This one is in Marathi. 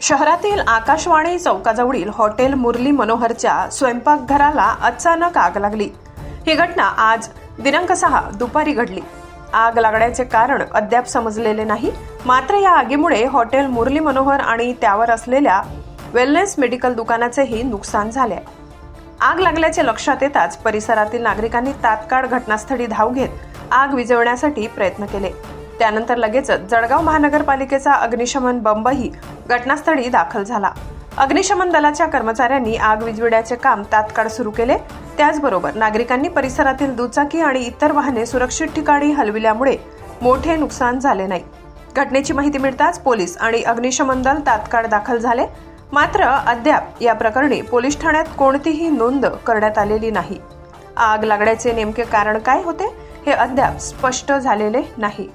शहरातील आकाशवाणी चौकाजवळील हॉटेल मुरली मनोहरच्या स्वयंपाकघराला अचानक आग लागली। ही घटना आज दिनांक 6 दुपारी घडली। आग लागण्याचे कारण अद्याप समजलेले नाही। मात्र या आगीमुळे हॉटेल मुरली मनोहर आणि त्यावर असलेल्या वेलनेस मेडिकल दुकानाचेही नुकसान झाले। आग लागल्याचे लक्षात येताच परिसरातील नागरिकांनी तात्काळ घटनास्थळी धाव घेत आग विझवण्यासाठी प्रयत्न केले। त्यानंतर लगेचच जळगाव महानगरपालिकेचा अग्निशमन बंबही घटनास्थळी दाखल झाला। अग्निशमन दलाच्या कर्मचाऱ्यांनी आग विझविण्याचे काम तात्काळ सुरू केले। त्याचबरोबर नागरिकांनी परिसरातील दुचाकी आणि इतर वाहने सुरक्षित ठिकाणी हलविल्यामुळे मोठे नुकसान झाले नाही। घटनेची माहिती मिळताच पोलीस आणि अग्निशमन दल तात्काळ दाखल झाले। मात्र अद्याप या प्रकरणी पोलीस ठाण्यात कोणतीही नोंद करण्यात आलेली नाही। आग लागण्याचे नेमके कारण काय होते हे अद्याप स्पष्ट झालेले नाही।